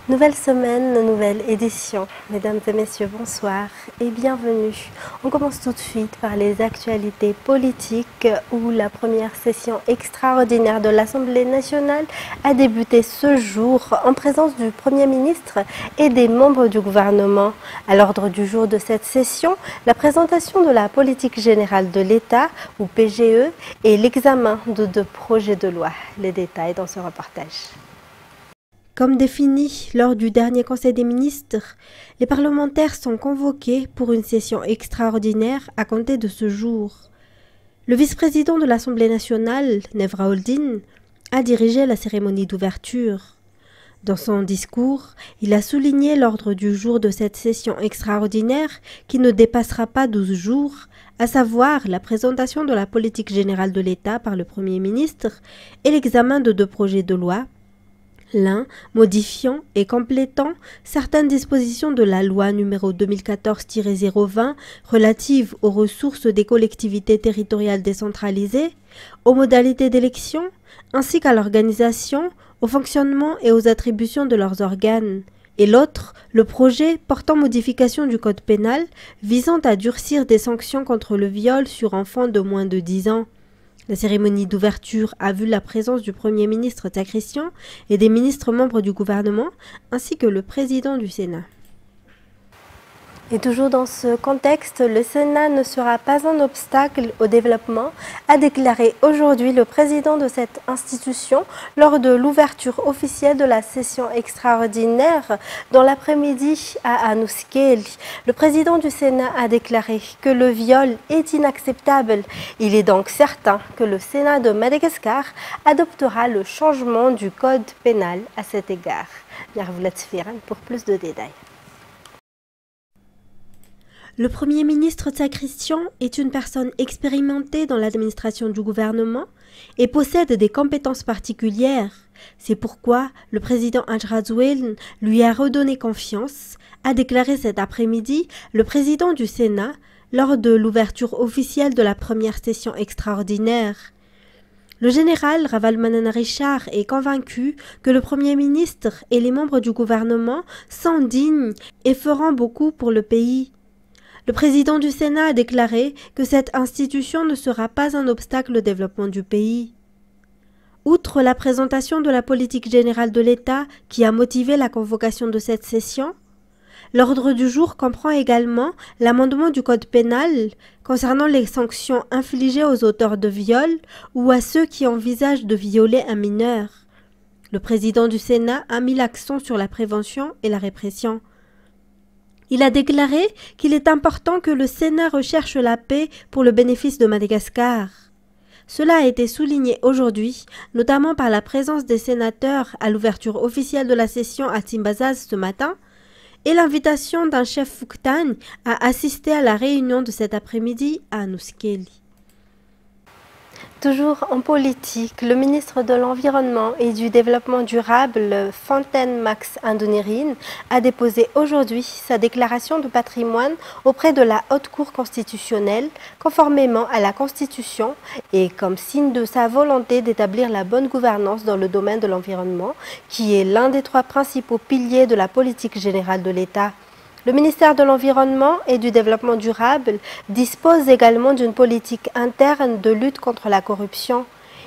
Nouvelle semaine, nouvelle édition. Mesdames et messieurs, bonsoir et bienvenue. On commence tout de suite par les actualités politiques où la première session extraordinaire de l'Assemblée nationale a débuté ce jour en présence du Premier ministre et des membres du gouvernement. À l'ordre du jour de cette session, la présentation de la politique générale de l'État ou PGE et l'examen de 2 projets de loi. Les détails dans ce reportage. Comme défini lors du dernier Conseil des ministres, les parlementaires sont convoqués pour une session extraordinaire à compter de ce jour. Le vice-président de l'Assemblée nationale, Nevra Holdin, a dirigé la cérémonie d'ouverture. Dans son discours, il a souligné l'ordre du jour de cette session extraordinaire qui ne dépassera pas 12 jours, à savoir la présentation de la politique générale de l'État par le Premier ministre et l'examen de 2 projets de loi, l'un modifiant et complétant certaines dispositions de la loi numéro 2014-020 relative aux ressources des collectivités territoriales décentralisées, aux modalités d'élection, ainsi qu'à l'organisation, au fonctionnement et aux attributions de leurs organes. Et l'autre, le projet portant modification du code pénal visant à durcir des sanctions contre le viol sur enfants de moins de 10 ans. La cérémonie d'ouverture a vu la présence du Premier ministre Christian et des ministres membres du gouvernement, ainsi que le président du Sénat. Et toujours dans ce contexte, le Sénat ne sera pas un obstacle au développement, a déclaré aujourd'hui le président de cette institution lors de l'ouverture officielle de la session extraordinaire dans l'après-midi à Anouskeli. Le président du Sénat a déclaré que le viol est inacceptable. Il est donc certain que le Sénat de Madagascar adoptera le changement du code pénal à cet égard. Pour plus de détails. Le Premier ministre Christian est une personne expérimentée dans l'administration du gouvernement et possède des compétences particulières. C'est pourquoi le président Ajrazuel lui a redonné confiance, a déclaré cet après-midi le président du Sénat lors de l'ouverture officielle de la première session extraordinaire. Le général Ravalomanana Richard est convaincu que le Premier ministre et les membres du gouvernement sont dignes et feront beaucoup pour le pays. Le président du Sénat a déclaré que cette institution ne sera pas un obstacle au développement du pays. Outre la présentation de la politique générale de l'État qui a motivé la convocation de cette session, l'ordre du jour comprend également l'amendement du code pénal concernant les sanctions infligées aux auteurs de viols ou à ceux qui envisagent de violer un mineur. Le président du Sénat a mis l'accent sur la prévention et la répression. Il a déclaré qu'il est important que le Sénat recherche la paix pour le bénéfice de Madagascar. Cela a été souligné aujourd'hui, notamment par la présence des sénateurs à l'ouverture officielle de la session à Tsimbazaz ce matin et l'invitation d'un chef Fouktan à assister à la réunion de cet après-midi à Anouskeli. Toujours en politique, le ministre de l'Environnement et du Développement durable, Fontaine Max Andonirin, a déposé aujourd'hui sa déclaration de patrimoine auprès de la Haute Cour constitutionnelle, conformément à la Constitution et comme signe de sa volonté d'établir la bonne gouvernance dans le domaine de l'environnement, qui est l'un des 3 principaux piliers de la politique générale de l'État. Le ministère de l'Environnement et du Développement durable dispose également d'une politique interne de lutte contre la corruption.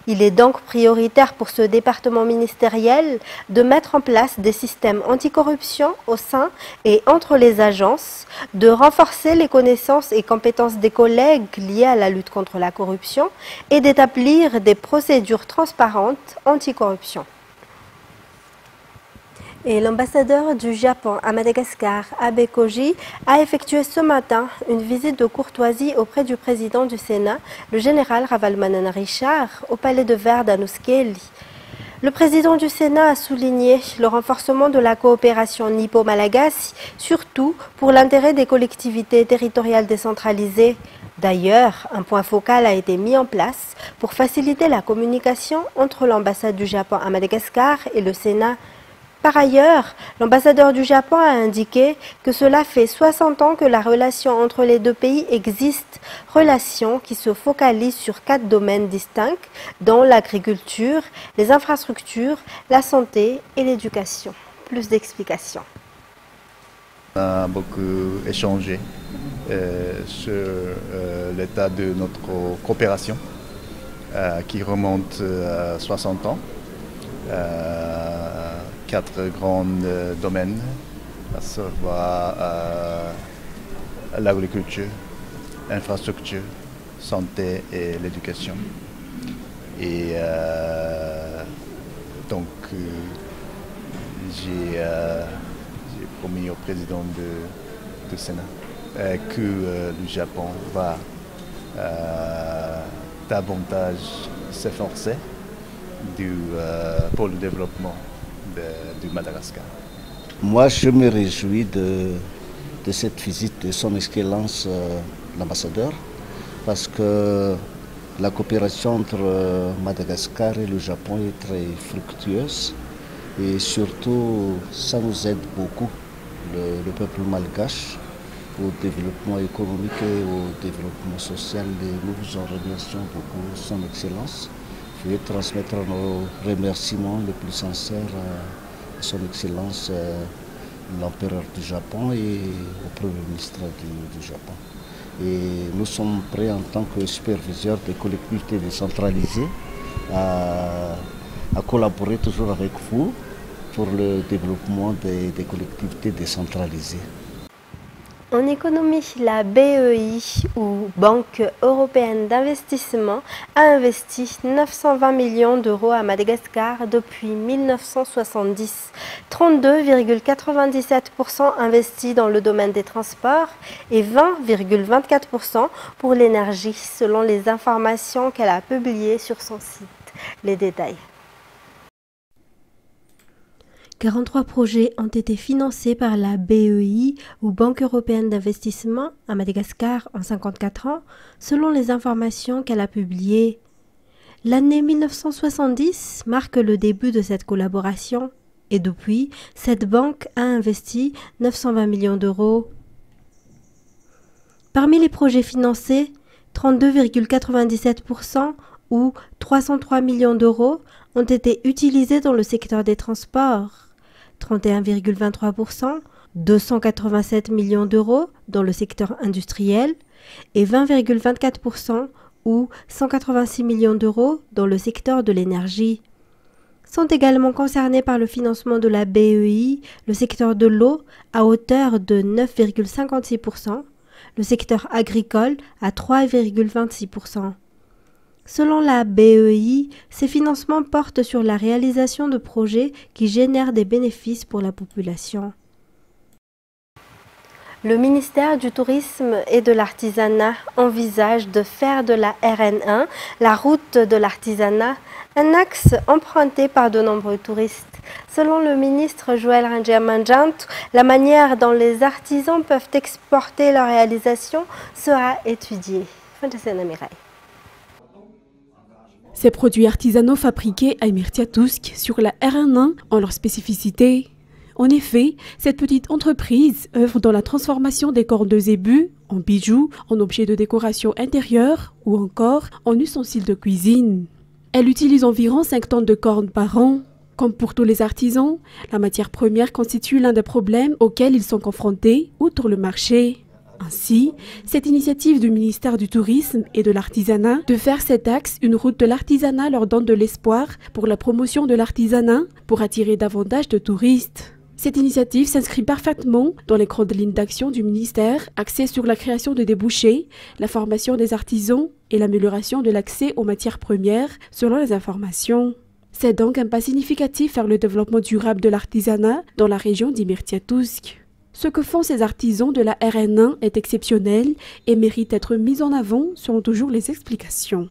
Il est donc prioritaire pour ce département ministériel de mettre en place des systèmes anticorruption au sein et entre les agences, de renforcer les connaissances et compétences des collègues liées à la lutte contre la corruption et d'établir des procédures transparentes anticorruption. Et l'ambassadeur du Japon à Madagascar, Abe Koji, a effectué ce matin une visite de courtoisie auprès du président du Sénat, le général Ravalomanana Richard, au palais de verre d'Anouskeli. Le président du Sénat a souligné le renforcement de la coopération nippo-malagasy, surtout pour l'intérêt des collectivités territoriales décentralisées. D'ailleurs, un point focal a été mis en place pour faciliter la communication entre l'ambassade du Japon à Madagascar et le Sénat. Par ailleurs, l'ambassadeur du Japon a indiqué que cela fait 60 ans que la relation entre les 2 pays existe, relation qui se focalise sur 4 domaines distincts, dont l'agriculture, les infrastructures, la santé et l'éducation. Plus d'explications. On a beaucoup échangé sur l'état de notre coopération qui remonte à 60 ans. 4 grands domaines, à savoir l'agriculture, l'infrastructure, santé et l'éducation. Et donc j'ai promis au président du Sénat que le Japon va davantage s'efforcer pour le développement du Madagascar. Moi, je me réjouis de cette visite de son Excellence l'ambassadeur, parce que la coopération entre Madagascar et le Japon est très fructueuse et surtout ça nous aide beaucoup, le peuple malgache, au développement économique et au développement social. Et nous vous en remercions beaucoup, son Excellence. Je vais transmettre nos remerciements les plus sincères à son Excellence l'empereur du Japon et au Premier ministre du Japon. Et nous sommes prêts en tant que superviseurs des collectivités décentralisées à collaborer toujours avec vous pour le développement des collectivités décentralisées. En économie, la BEI, ou Banque européenne d'investissement, a investi 920 millions d'euros à Madagascar depuis 1970. 32,97% investis dans le domaine des transports et 20,24% pour l'énergie, selon les informations qu'elle a publiées sur son site. Les détails. 43 projets ont été financés par la BEI ou Banque européenne d'investissement à Madagascar en 54 ans, selon les informations qu'elle a publiées. L'année 1970 marque le début de cette collaboration et depuis, cette banque a investi 920 millions d'euros. Parmi les projets financés, 32,97% ou 303 millions d'euros ont été utilisés dans le secteur des transports. 31,23%, 287 millions d'euros dans le secteur industriel et 20,24% ou 186 millions d'euros dans le secteur de l'énergie. Sont également concernés par le financement de la BEI le secteur de l'eau à hauteur de 9,56%, le secteur agricole à 3,26%. Selon la BEI, ces financements portent sur la réalisation de projets qui génèrent des bénéfices pour la population. Le ministère du Tourisme et de l'Artisanat envisage de faire de la RN1, la route de l'artisanat, un axe emprunté par de nombreux touristes. Selon le ministre Joël Rangiamanjantu, la manière dont les artisans peuvent exporter leurs réalisations sera étudiée. Ces produits artisanaux fabriqués à Imirtiatousk sur la RN1 ont leur spécificité. En effet, cette petite entreprise œuvre dans la transformation des cornes de zébu en bijoux, en objets de décoration intérieure ou encore en ustensiles de cuisine. Elle utilise environ 5 tonnes de cornes par an. Comme pour tous les artisans, la matière première constitue l'un des problèmes auxquels ils sont confrontés, outre le marché. Ainsi, cette initiative du ministère du Tourisme et de l'Artisanat de faire cet axe une route de l'artisanat leur donne de l'espoir pour la promotion de l'artisanat pour attirer davantage de touristes. Cette initiative s'inscrit parfaitement dans les grandes lignes d'action du ministère axées sur la création de débouchés, la formation des artisans et l'amélioration de l'accès aux matières premières selon les informations. C'est donc un pas significatif vers le développement durable de l'artisanat dans la région d'Imirtiatousk. Ce que font ces artisans de la RN1 est exceptionnel et mérite d'être mis en avant selon toujours les explications.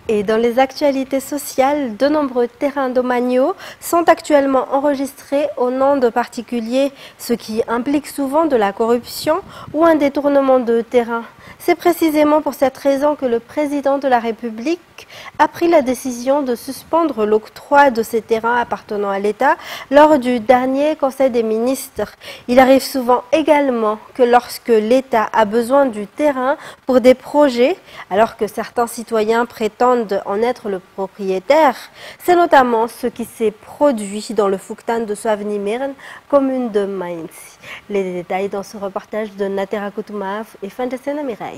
Et dans les actualités sociales, de nombreux terrains domaniaux sont actuellement enregistrés au nom de particuliers, ce qui implique souvent de la corruption ou un détournement de terrain. C'est précisément pour cette raison que le président de la République a pris la décision de suspendre l'octroi de ces terrains appartenant à l'État lors du dernier Conseil des ministres. Il arrive souvent également que lorsque l'État a besoin du terrain pour des projets, alors que certains citoyens prétendent en être le propriétaire, c'est notamment ce qui s'est produit dans le Fuktan de Soavnimirn, commune de Mainz. Les détails dans ce reportage de Natera Koutumav et Fantasena Mirai.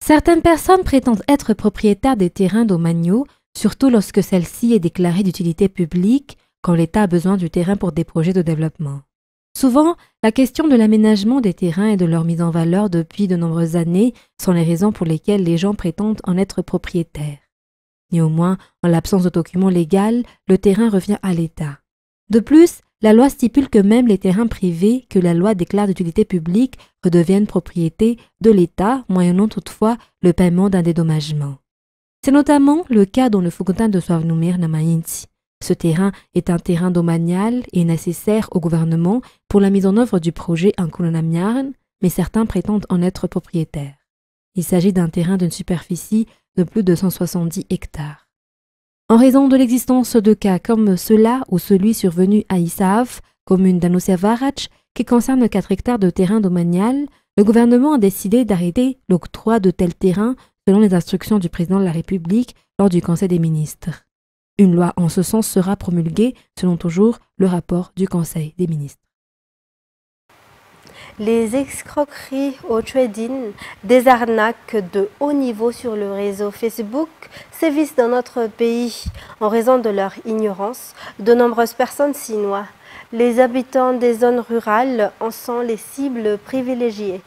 Certaines personnes prétendent être propriétaires des terrains domaniaux, surtout lorsque celle-ci est déclarée d'utilité publique quand l'État a besoin du terrain pour des projets de développement. Souvent, la question de l'aménagement des terrains et de leur mise en valeur depuis de nombreuses années sont les raisons pour lesquelles les gens prétendent en être propriétaires. Néanmoins, en l'absence de documents légaux, le terrain revient à l'État. De plus, la loi stipule que même les terrains privés que la loi déclare d'utilité publique redeviennent propriété de l'État, moyennant toutefois le paiement d'un dédommagement. C'est notamment le cas dans le Fuktan de Soavnimirn à Mainz. Ce terrain est un terrain domanial et nécessaire au gouvernement pour la mise en œuvre du projet Ankulonamiarn, mais certains prétendent en être propriétaires. Il s'agit d'un terrain d'une superficie de plus de 170 hectares. En raison de l'existence de cas comme cela ou celui survenu à Isav, commune d'Anusiavarach, qui concerne 4 hectares de terrain domanial, le gouvernement a décidé d'arrêter l'octroi de tels terrains selon les instructions du président de la République lors du Conseil des ministres. Une loi en ce sens sera promulguée selon toujours le rapport du Conseil des ministres. Les escroqueries au trading, des arnaques de haut niveau sur le réseau Facebook sévissent dans notre pays. En raison de leur ignorance, de nombreuses personnes s'y noient. Les habitants des zones rurales en sont les cibles privilégiées.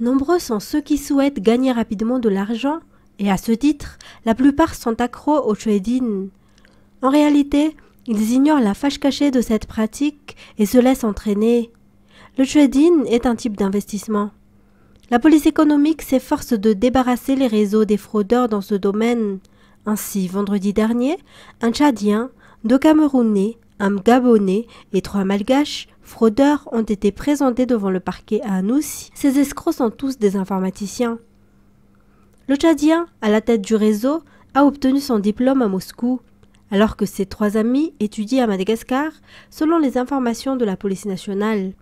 Nombreux sont ceux qui souhaitent gagner rapidement de l'argent et à ce titre, la plupart sont accros au trading. En réalité, ils ignorent la fâche cachée de cette pratique et se laissent entraîner. Le trading est un type d'investissement. La police économique s'efforce de débarrasser les réseaux des fraudeurs dans ce domaine. Ainsi, vendredi dernier, un Tchadien, 2 Camerounais, un Gabonais et 3 Malgaches fraudeurs ont été présentés devant le parquet à Anoussi. Ces escrocs sont tous des informaticiens. Le Tchadien, à la tête du réseau, a obtenu son diplôme à Moscou, alors que ses 3 amis étudient à Madagascar, selon les informations de la police nationale.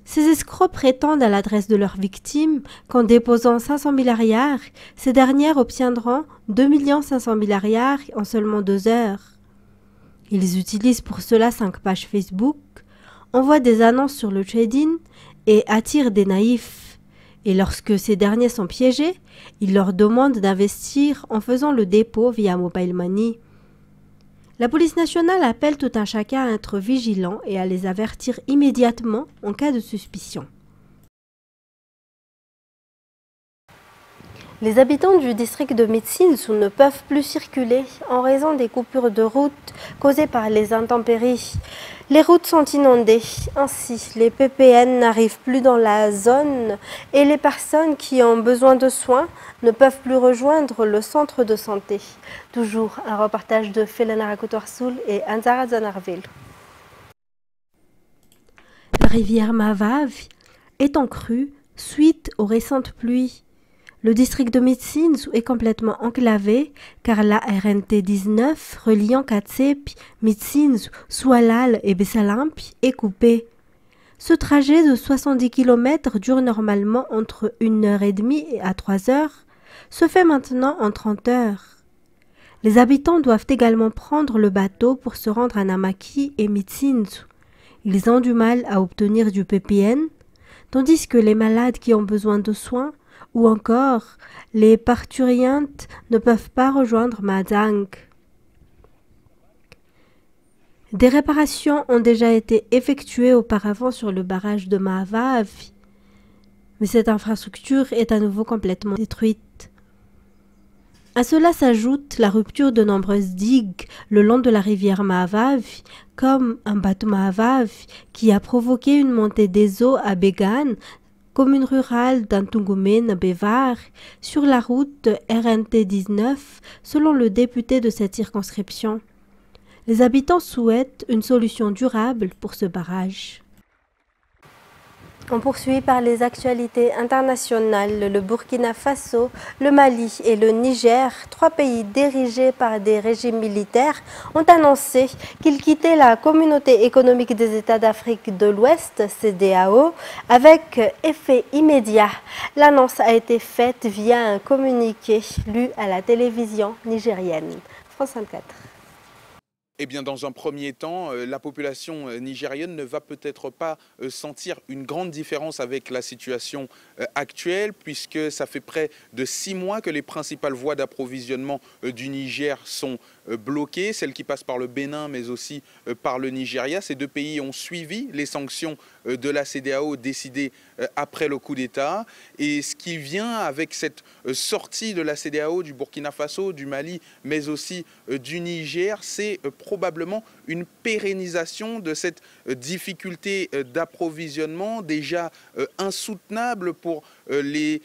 Ces escrocs prétendent à l'adresse de leurs victimes qu'en déposant 500 000 ariars, ces dernières obtiendront 2 500 000 ariars en seulement 2 heures. Ils utilisent pour cela 5 pages Facebook, envoient des annonces sur le trading et attirent des naïfs. Et lorsque ces derniers sont piégés, ils leur demandent d'investir en faisant le dépôt via Mobile Money. La police nationale appelle tout un chacun à être vigilant et à les avertir immédiatement en cas de suspicion. Les habitants du district de Mitsinsu ne peuvent plus circuler en raison des coupures de route causées par les intempéries. Les routes sont inondées, ainsi les PPN n'arrivent plus dans la zone et les personnes qui ont besoin de soins ne peuvent plus rejoindre le centre de santé. Toujours un reportage de Felana Rakotoarsoul et Anzara Zanarville. La rivière Mavav est en crue suite aux récentes pluies. Le district de Mitsinsu est complètement enclavé car la RNT 19 reliant Katsep, Mitsinsu, Soualal et Bessalampi est coupée. Ce trajet de 70 km dure normalement entre 1h30 et 3 heures, se fait maintenant en 30 heures. Les habitants doivent également prendre le bateau pour se rendre à Namaki et Mitsinsu. Ils ont du mal à obtenir du PPN, tandis que les malades qui ont besoin de soins ou encore les parturientes ne peuvent pas rejoindre Madang. Des réparations ont déjà été effectuées auparavant sur le barrage de Mahavav, mais cette infrastructure est à nouveau complètement détruite. À cela s'ajoute la rupture de nombreuses digues le long de la rivière Mahavav, comme un bateau Mahavav qui a provoqué une montée des eaux à Began, commune rurale d'Antungoumen Bevar, sur la route RNT 19, selon le député de cette circonscription. Les habitants souhaitent une solution durable pour ce barrage. On poursuit par les actualités internationales. Le Burkina Faso, le Mali et le Niger, 3 pays dirigés par des régimes militaires, ont annoncé qu'ils quittaient la Communauté économique des États d'Afrique de l'Ouest, CEDEAO, avec effet immédiat. L'annonce a été faite via un communiqué lu à la télévision nigérienne. France 24. Eh bien, dans un premier temps, la population nigérienne ne va peut-être pas sentir une grande différence avec la situation actuelle, puisque ça fait près de 6 mois que les principales voies d'approvisionnement du Niger sont bloquées, celles qui passent par le Bénin, mais aussi par le Nigeria. Ces 2 pays ont suivi les sanctions de la CEDEAO décidées après le coup d'État. Et ce qui vient avec cette sortie de la CEDEAO du Burkina Faso, du Mali, mais aussi du Niger, c'est probablement une pérennisation de cette difficulté d'approvisionnement déjà insoutenable pour les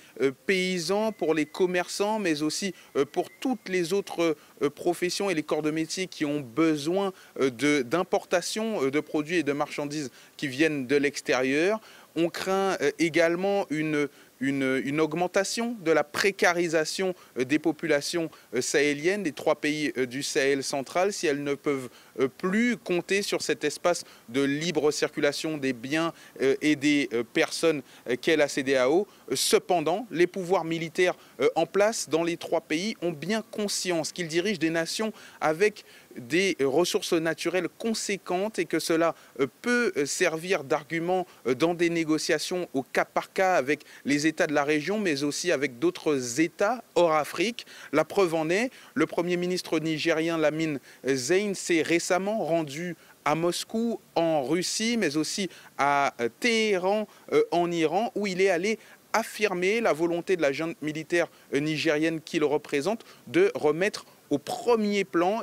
paysans, pour les commerçants, mais aussi pour toutes les autres professions et les corps de métier qui ont besoin d'importation de produits et de marchandises qui viennent de l'extérieur. On craint également une augmentation de la précarisation des populations sahéliennes des 3 pays du Sahel central si elles ne peuvent plus compter sur cet espace de libre circulation des biens et des personnes qu'est la CEDEAO. Cependant, les pouvoirs militaires en place dans les 3 pays ont bien conscience qu'ils dirigent des nations avec des ressources naturelles conséquentes et que cela peut servir d'argument dans des négociations au cas par cas avec les États de la région, mais aussi avec d'autres États hors Afrique. La preuve en est, le Premier ministre nigérien Lamine Zeyn s'est récemment rendu à Moscou, en Russie, mais aussi à Téhéran, en Iran, où il est allé affirmer la volonté de la junte militaire nigérienne qu'il représente de remettre au premier plan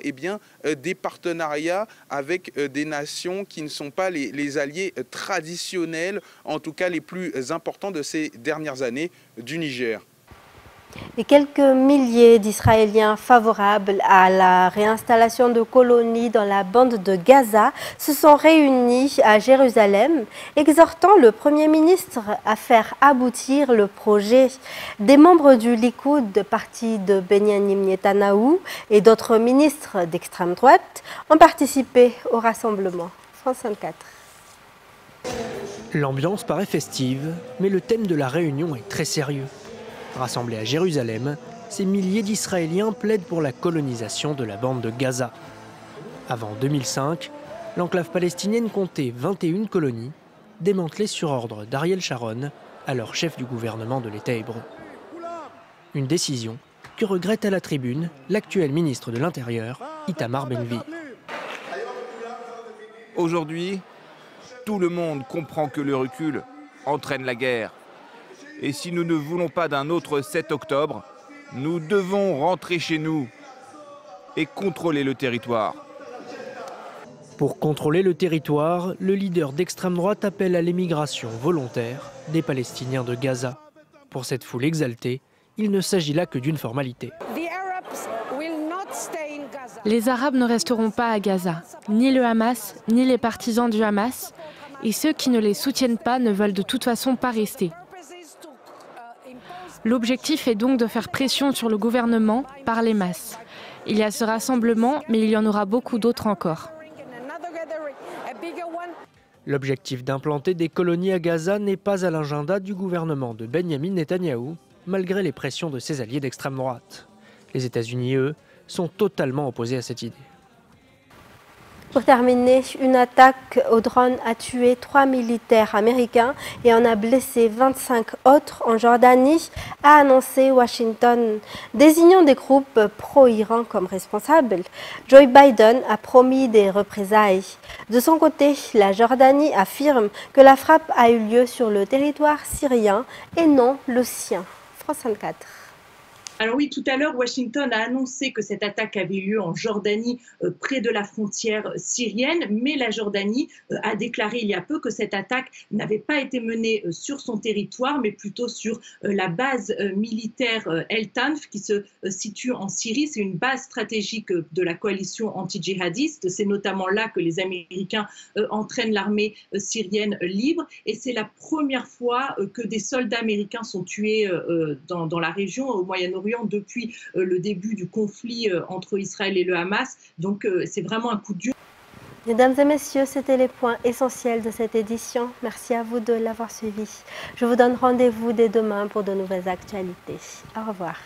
des partenariats avec des nations qui ne sont pas les alliés traditionnels, en tout cas les plus importants de ces dernières années du Niger. Et quelques milliers d'Israéliens favorables à la réinstallation de colonies dans la bande de Gaza se sont réunis à Jérusalem, exhortant le Premier ministre à faire aboutir le projet. Des membres du Likoud, parti de Benyamin Netanyahou, et d'autres ministres d'extrême droite ont participé au rassemblement. France 24. L'ambiance paraît festive, mais le thème de la réunion est très sérieux. Rassemblés à Jérusalem, ces milliers d'Israéliens plaident pour la colonisation de la bande de Gaza. Avant 2005, l'enclave palestinienne comptait 21 colonies, démantelées sur ordre d'Ariel Sharon, alors chef du gouvernement de l'État hébreu. Une décision que regrette à la tribune l'actuel ministre de l'Intérieur, Itamar Ben-Gvir. Aujourd'hui, tout le monde comprend que le recul entraîne la guerre. Et si nous ne voulons pas d'un autre 7 octobre, nous devons rentrer chez nous et contrôler le territoire. Pour contrôler le territoire, le leader d'extrême droite appelle à l'émigration volontaire des Palestiniens de Gaza. Pour cette foule exaltée, il ne s'agit là que d'une formalité. Les Arabes ne resteront pas à Gaza, ni le Hamas, ni les partisans du Hamas, et ceux qui ne les soutiennent pas ne veulent de toute façon pas rester. L'objectif est donc de faire pression sur le gouvernement par les masses. Il y a ce rassemblement, mais il y en aura beaucoup d'autres encore. L'objectif d'implanter des colonies à Gaza n'est pas à l'agenda du gouvernement de Benyamin Netanyahou, malgré les pressions de ses alliés d'extrême droite. Les États-Unis, eux, sont totalement opposés à cette idée. Pour terminer, une attaque au drone a tué 3 militaires américains et en a blessé 25 autres en Jordanie, a annoncé Washington. Désignant des groupes pro-Iran comme responsables, Joe Biden a promis des représailles. De son côté, la Jordanie affirme que la frappe a eu lieu sur le territoire syrien et non le sien. France 24. Alors oui, tout à l'heure, Washington a annoncé que cette attaque avait lieu en Jordanie, près de la frontière syrienne, mais la Jordanie a déclaré il y a peu que cette attaque n'avait pas été menée sur son territoire, mais plutôt sur la base militaire El Tanf, qui se situe en Syrie. C'est une base stratégique de la coalition anti-djihadiste. C'est notamment là que les Américains entraînent l'armée syrienne libre. Et c'est la première fois que des soldats américains sont tués dans la région, au Moyen-Orient, depuis le début du conflit entre Israël et le Hamas. Donc c'est vraiment un coup dur. Mesdames et messieurs, c'était les points essentiels de cette édition. Merci à vous de l'avoir suivi. Je vous donne rendez-vous dès demain pour de nouvelles actualités. Au revoir.